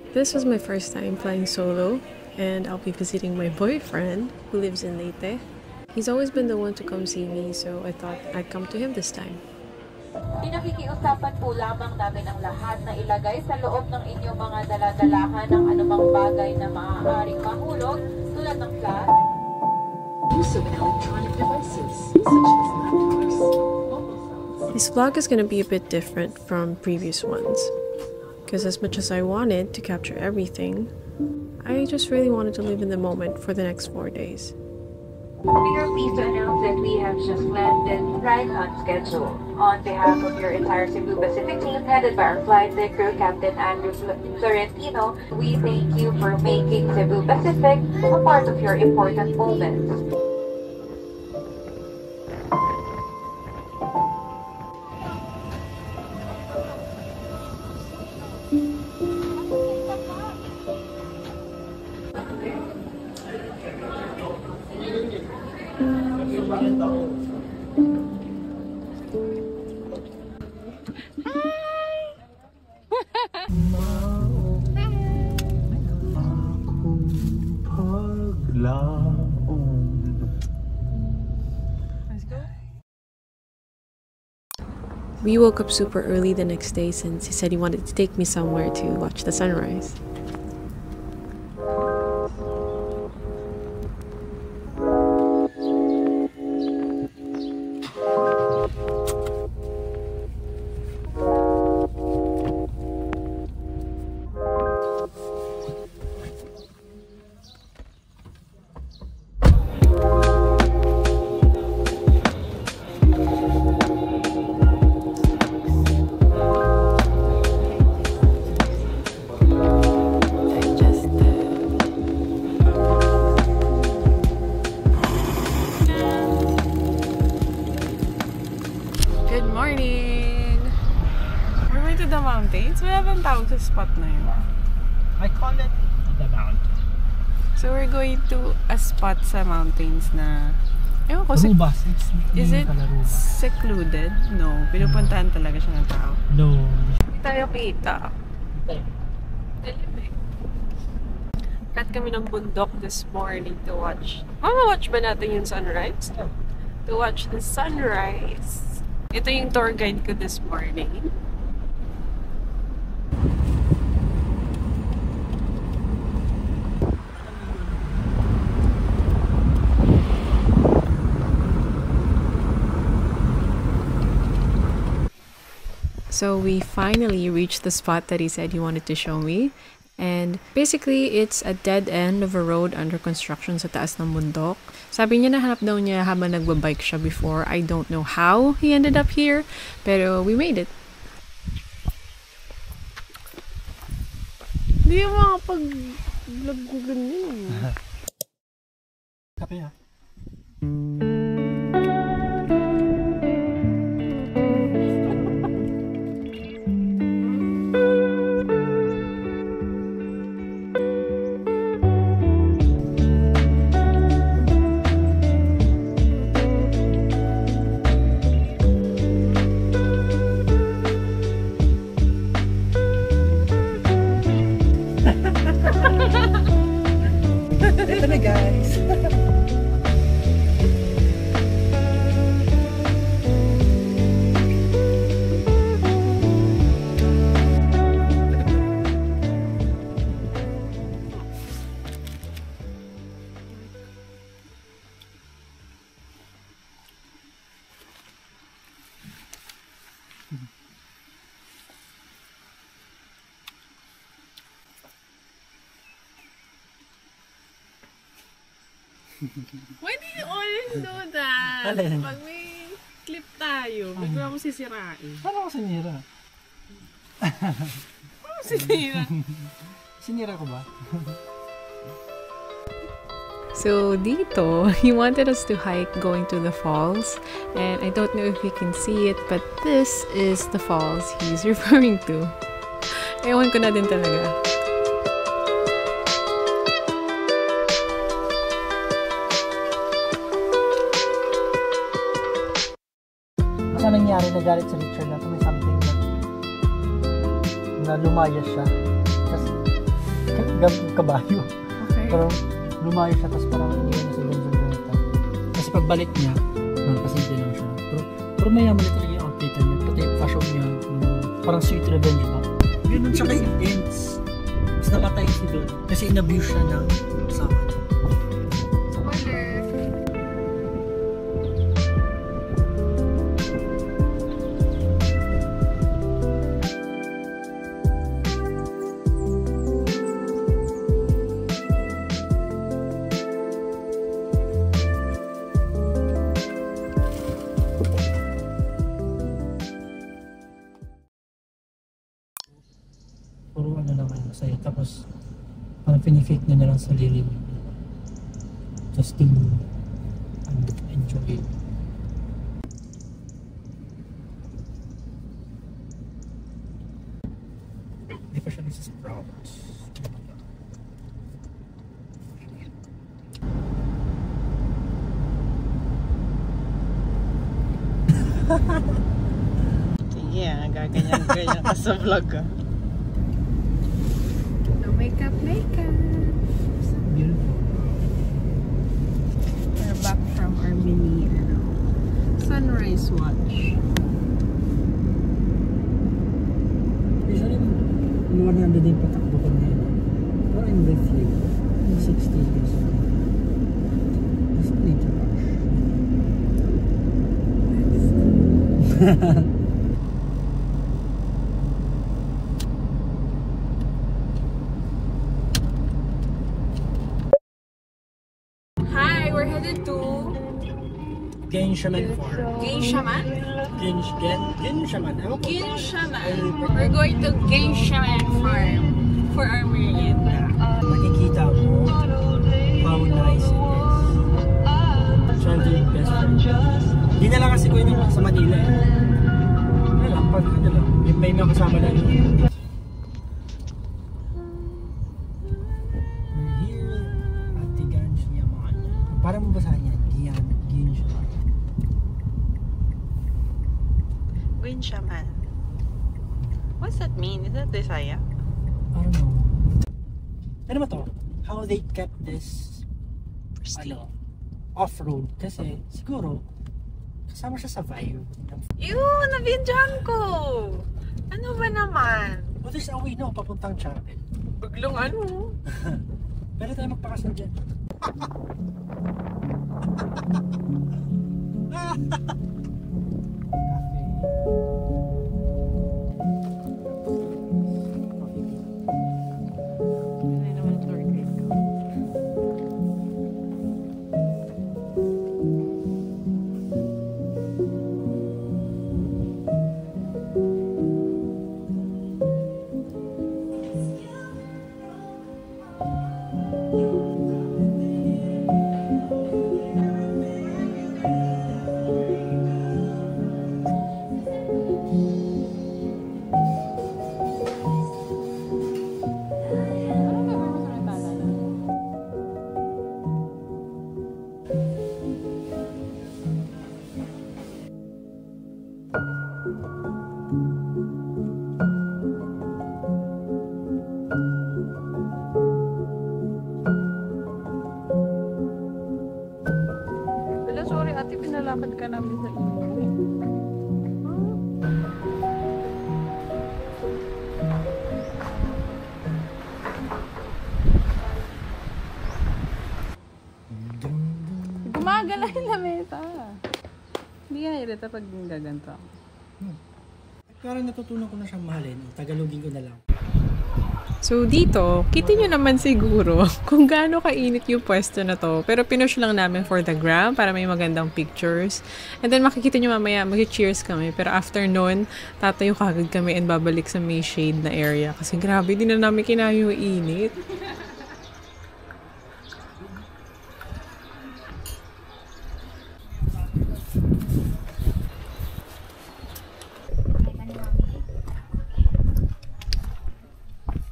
This was my first time flying solo, and I'll be visiting my boyfriend who lives in Leyte. He's always been the one to come see me, so I thought I'd come to him this time. Pinakikiusapan po lamang namin ang lahat na ilagay sa loob ng inyong mga daladalahan ng anumang bagay na maaaring mahulog tulad ng flash. Use of electronic devices such as laptops, mobile phones. This vlog is going to be a bit different from previous ones, because as much as I wanted to capture everything, I just really wanted to live in the moment for the next 4 days. We are pleased to announce that we have just landed right on schedule. On behalf of your entire Cebu Pacific team, headed by our flight deck crew, Captain Andrew Florentino, we thank you for making Cebu Pacific a part of your important moments. We woke up super early the next day since he said he wanted to take me somewhere to watch the sunrise. The mountains? Wala bang tawag sa spot na yun? I call it the mountain. So we're going to a spot sa mountains na ewan ko, Rubas. Is it secluded? No. Pinupuntahan talaga siya ng tao. No. Hindi tayo kita. Kat kami ng bundok this morning to watch. Mama-watch ba natin yung sunrise? To watch the sunrise. Ito yung tour guide ko this morning. So we finally reached the spot that he said he wanted to show me. And basically, it's a dead end of a road under construction sa taas ng bundok. Sabi niya nahanap daw niya habang nagbabike siya before. I don't know how he ended up here, pero we made it. Hindi yung makapag-vlog ko ganyan. Kape ha? Ito na guys. Why do you always do that? Alin? Pag may clip tayo, bigla mo sisirain. Paano ako sinira? Paano sinira? Sinira ko ba? So dito, he wanted us to hike going to the falls. And I don't know if you can see it, but this is the falls he's referring to. Ewan ko na din talaga. Baka nangyari na galit si Richard na may something na lumayas siya. Kasi gamit ng kabayo. Okay. Pero lumayo siya, tapos parang hindi na sa ganito. Kasi pagbalik niya, pasimple lang siya. Pero mayaman na talaga yung outfit niya. Pati yung fashion niya, parang sweet revenge ba? Ganun siya kay Ents. Tapos namatay si Don. Kasi in-abuse siya ng asawa niya. Puro ano naman masaya. Tapos parang pinifake na niya lang sarili niya. Just to enjoy it. Hindi pa siya nasa-sprout. Sige, gaganyan-ganyan ka sa vlog ah. No makeup. Beautiful. We're back from our mini sunrise watch. Usually, 100 din patakbo ko na yun. Pero in review, 60 years old. Just need to rush. Hi, we're headed to Genshaman Farm. Geishaman? Genshaman. Ewan ko. Geishaman. We're going to Geishaman Farm for our merienda. Makikita mo how nice it is. Siya yung best friend. Hindi na lang kasi ko yun sa Manila eh. Ano lang, pag ano lang, may kasama lang yun. We're here at the Genshaman. Para mabasahan yan, Genshaman. Genshaman. What's that mean? Is that Desaya? I don't know. Ano ba to? How they kept this off-road? Kasi siguro kasama siya sa vibe. Yun! Nabidyan ko! Ano ba naman? Oh, there's a way no, papuntang chapel. Baglong ano? Pero tayo magpakasal dyan. Hindi naman tour guide ko. Wala, sorry ate, pinalakad ka namin sa iyo. Gumagala yung lamesa. Hindi ka nairita pag gaganto. Parang natutunan ko na siyang mahalin. Tagalogin ko na lang. So dito, kita nyo naman siguro kung gaano kainit yung pwesto na to. Pero pinush lang namin for the gram para may magandang pictures. And then makikita nyo mamaya, mag-cheers kami. Pero after nun, tatayo kagad kami and babalik sa may shade na area. Kasi grabe, di na namin kinayo yung init.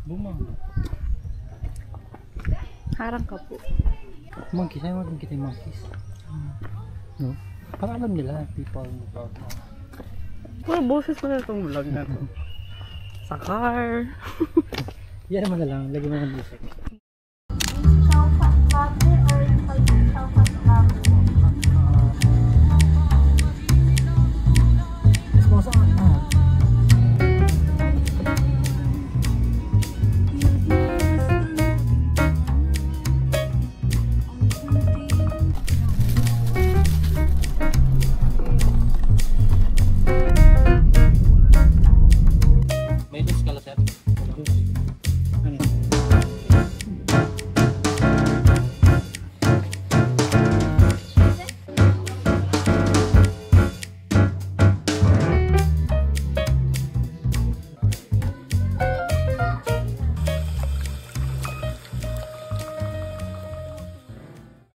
Bumang. Harang ka po. Monkeys, ayaw natin kita yung monkeys. No? Parang alam nila, people in the vlog. Puro boses mo na itong vlog na to. Sa car. Yan naman na lang, lagi mo ng music.